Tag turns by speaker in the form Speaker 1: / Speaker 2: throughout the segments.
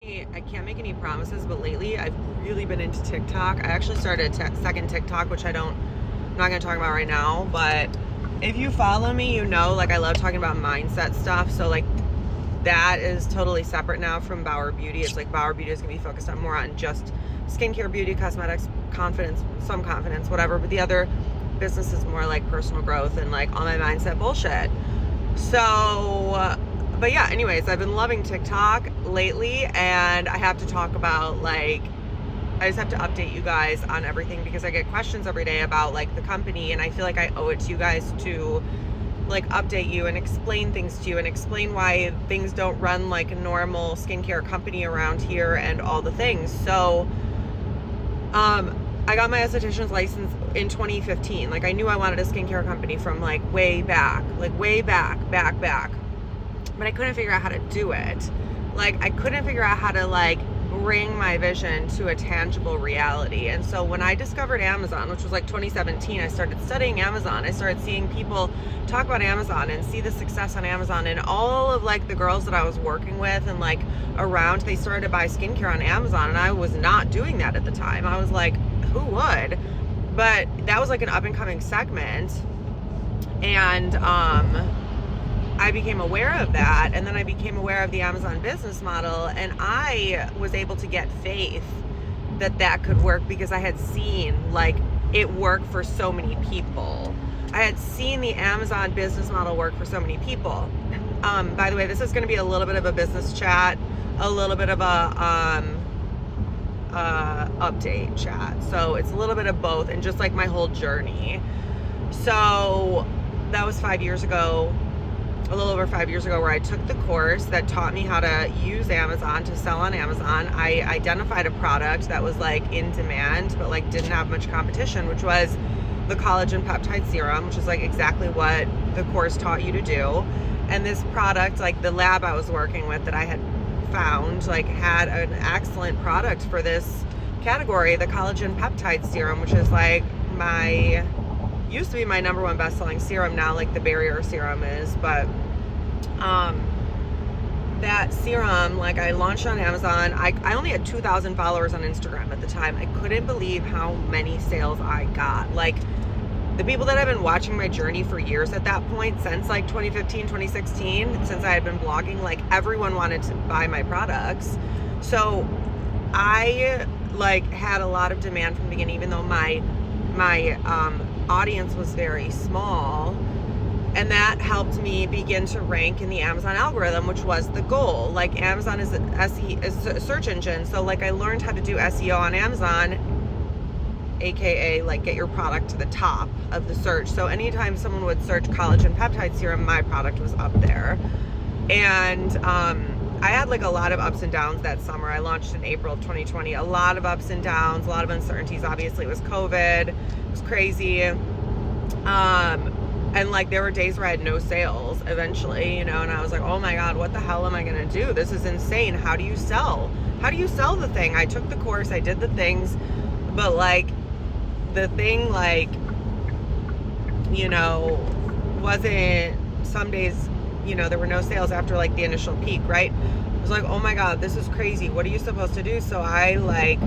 Speaker 1: I can't make any promises, but lately I've really been into TikTok. I actually started a second TikTok, which I'm not going to talk about right now, but if you follow me, you know, like I love talking about mindset stuff. So like that is totally separate now from Bauer Beauty. It's like Bauer Beauty is going to be focused on more on just skincare, beauty, cosmetics, confidence, some confidence, whatever. But the other business is more like personal growth and like all my mindset bullshit. So, but yeah, anyways, I've been loving TikTok lately, and I have to talk about like, I just have to update you guys on everything because I get questions every day about like the company, and I feel like I owe it to you guys to like update you and explain things to you and explain why things don't run like a normal skincare company around here and all the things. So, I got my esthetician's license in 2015. Like I knew I wanted a skincare company from like way back, back. But I couldn't figure out how to do it. Like I couldn't figure out how to like bring my vision to a tangible reality. And so when I discovered Amazon, which was like 2017, I started studying Amazon. I started seeing people talk about Amazon and see the success on Amazon, and all of like the girls that I was working with and like around, they started to buy skincare on Amazon, and I was not doing that at the time. I was like, who would? But that was like an up and coming segment, and I became aware of that, and then I became aware of the Amazon business model, and I was able to get faith that that could work because I had seen like it work for so many people. I had seen the Amazon business model work for so many people. By the way, this is going to be a little bit of a business chat, a little bit of a update chat. So it's a little bit of both, and just like my whole journey. So that was 5 years ago. A little over 5 years ago, where I took the course that taught me how to use Amazon to sell on Amazon. I identified a product that was like in demand, but like didn't have much competition, which was the collagen peptide serum, which is like exactly what the course taught you to do. And this product, like the lab I was working with that I had found, like had an excellent product for this category, the collagen peptide serum, which is like used to be my number one best-selling serum. Now like the barrier serum is, but that serum, like I launched on Amazon. I only had 2,000 followers on Instagram at the time. I couldn't believe how many sales I got. Like the people that have been watching my journey for years at that point, since like 2015, 2016, since I had been blogging, like everyone wanted to buy my products. So I like had a lot of demand from the beginning, even though my audience was very small, and that helped me begin to rank in the Amazon algorithm, which was the goal. Like Amazon is a search engine, so like I learned how to do SEO on Amazon, aka like get your product to the top of the search. So anytime someone would search collagen peptide serum, my product was up there. And I had like a lot of ups and downs that summer. I launched in April of 2020. A lot of ups and downs, a lot of uncertainties. Obviously, it was COVID. It was crazy. And like there were days where I had no sales eventually, you know, and I was like, oh my God, what the hell am I going to do? This is insane. How do you sell? How do you sell the thing? I took the course, I did the things, but like the thing, like, you know, wasn't, some days, you know, there were no sales after like the initial peak, right? I was like, oh my God, this is crazy. What are you supposed to do? So I like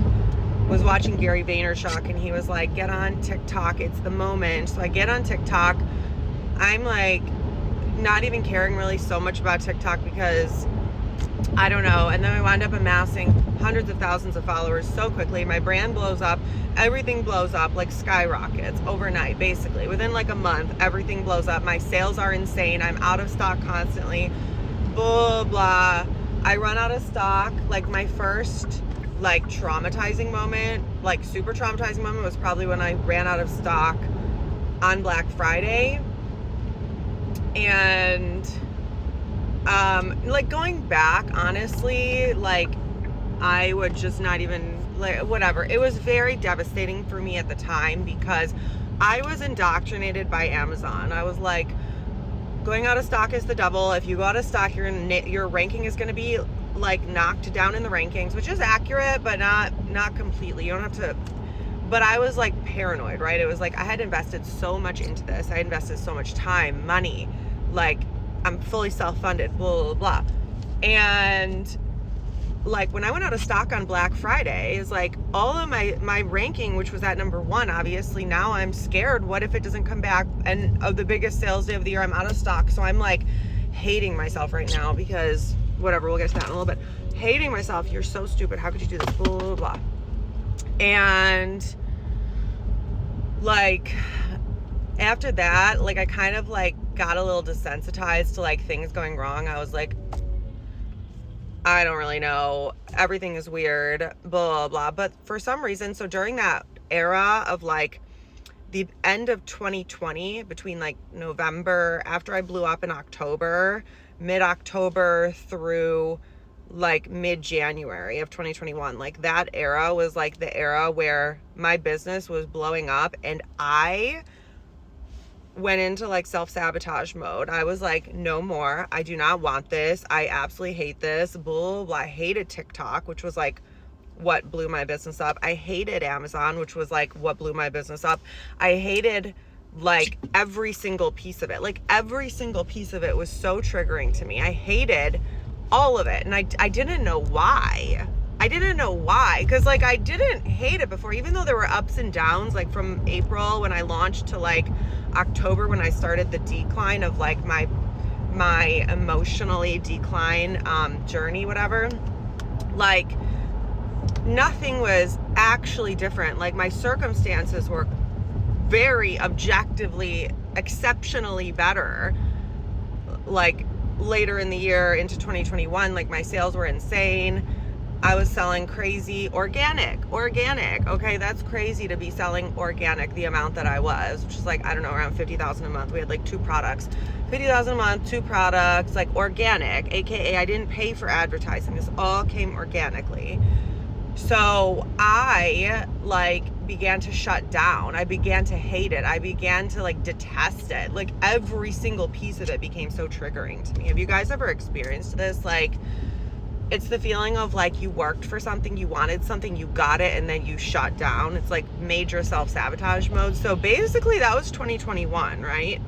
Speaker 1: was watching Gary Vaynerchuk, and he was like, get on TikTok. It's the moment. So I get on TikTok. I'm like not even caring really so much about TikTok because I don't know. And then I wound up amassing hundreds of thousands of followers so quickly. My brand blows up. Everything blows up, like skyrockets overnight, basically. Within like a month, everything blows up. My sales are insane. I'm out of stock constantly. Blah, blah. I run out of stock. Like my first like traumatizing moment, like super traumatizing moment, was probably when I ran out of stock on Black Friday. And like going back, honestly, like I would just not even like whatever. It was very devastating for me at the time because I was indoctrinated by Amazon. I was like, going out of stock is the devil. If you go out of stock, your ranking is going to be like knocked down in the rankings, which is accurate, but not completely. You don't have to. But I was like paranoid, right? It was like I had invested so much into this. I invested so much time, money, like I'm fully self-funded, blah, blah, blah. And like when I went out of stock on Black Friday, is like all of my ranking, which was at number 1, obviously now I'm scared. What if it doesn't come back? And of the biggest sales day of the year, I'm out of stock. So I'm like hating myself right now because whatever, we'll get to that in a little bit. Hating myself. You're so stupid. How could you do this? Blah, blah, blah. And like after that, like I kind of like got a little desensitized to like things going wrong. I was like, I don't really know. Everything is weird, blah, blah, blah. But for some reason, so during that era of like the end of 2020, between like November, after I blew up in October, mid-October through like mid-January of 2021, like that era was like the era where my business was blowing up and I went into like self-sabotage mode. I was like, no more. I do not want this. I absolutely hate this. Blah, blah, blah. I hated TikTok, which was like what blew my business up. I hated Amazon, which was like what blew my business up. I hated like every single piece of it. Like every single piece of it was so triggering to me. I hated all of it. And I didn't know why. I didn't know why, because like I didn't hate it before, even though there were ups and downs, like from April when I launched to like October when I started the decline of like my emotionally decline journey, whatever. Like nothing was actually different. Like my circumstances were very objectively, exceptionally better. Like later in the year into 2021, like my sales were insane. I was selling crazy organic. Okay, that's crazy to be selling organic the amount that I was, which is like, I don't know, around 50,000 a month. We had like 2 products, 50,000 a month, 2 products, like organic, AKA I didn't pay for advertising. This all came organically. So I like began to shut down. I began to hate it. I began to like detest it. Like every single piece of it became so triggering to me. Have you guys ever experienced this? Like, it's the feeling of like you worked for something, you wanted something, you got it, and then you shut down. It's like major self-sabotage mode. So basically that was 2021, right?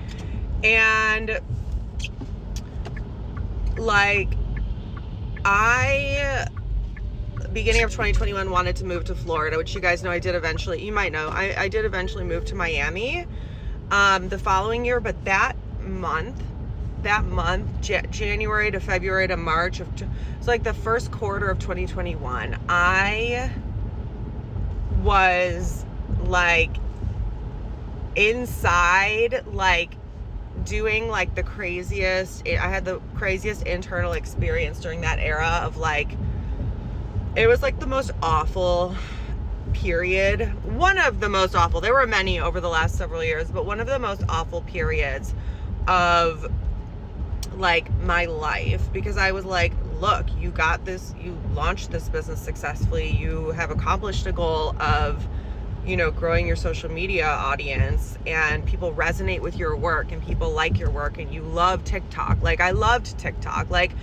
Speaker 1: And like beginning of 2021 wanted to move to Florida, which you guys know I did eventually. You might know I did eventually move to Miami the following year, but that month, January to February to March it's like the first quarter of 2021, I was like inside, like doing like the craziest, I had the craziest internal experience during that era of like, it was like the most awful period. One of the most awful, there were many over the last several years, but one of the most awful periods of like my life, because I was like, look, you got this, you launched this business successfully, you have accomplished a goal of, you know, growing your social media audience, and people resonate with your work and people like your work, and you love TikTok. Like I loved TikTok. Like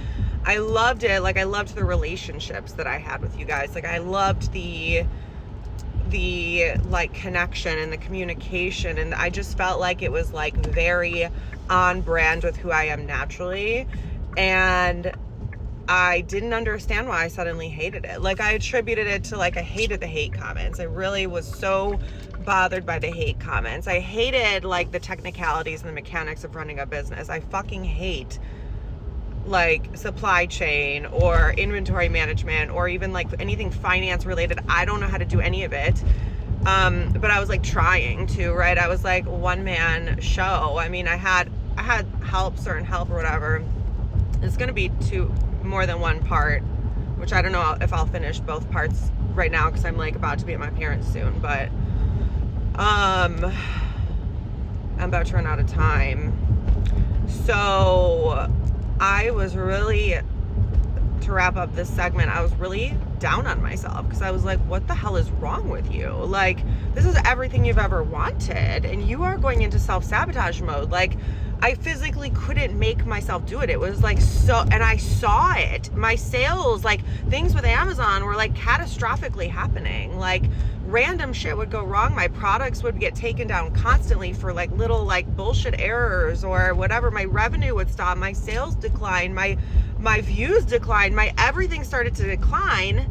Speaker 1: I loved it. Like I loved the relationships that I had with you guys. Like I loved the like connection and the communication, and I just felt like it was like very on brand with who I am naturally. And I didn't understand why I suddenly hated it. Like I attributed it to like, I hated the hate comments. I really was so bothered by the hate comments. I hated like the technicalities and the mechanics of running a business. I fucking hate like supply chain or inventory management or even like anything finance related. I don't know how to do any of it. But I was like trying to, right? I was like one man show. I mean, I had help, certain help or whatever. It's going to be more than one part, which I don't know if I'll finish both parts right now, because I'm like about to be at my parents soon, but I'm about to run out of time. So I was really, to wrap up this segment, I was really down on myself, because I was like, what the hell is wrong with you? Like, this is everything you've ever wanted, and you are going into self-sabotage mode. Like, I physically couldn't make myself do it. It was like so, and I saw it. My sales, like things with Amazon were like catastrophically happening. Like random shit would go wrong. My products would get taken down constantly for like little like bullshit errors or whatever. My revenue would stop. My sales decline. My views declined. My everything started to decline.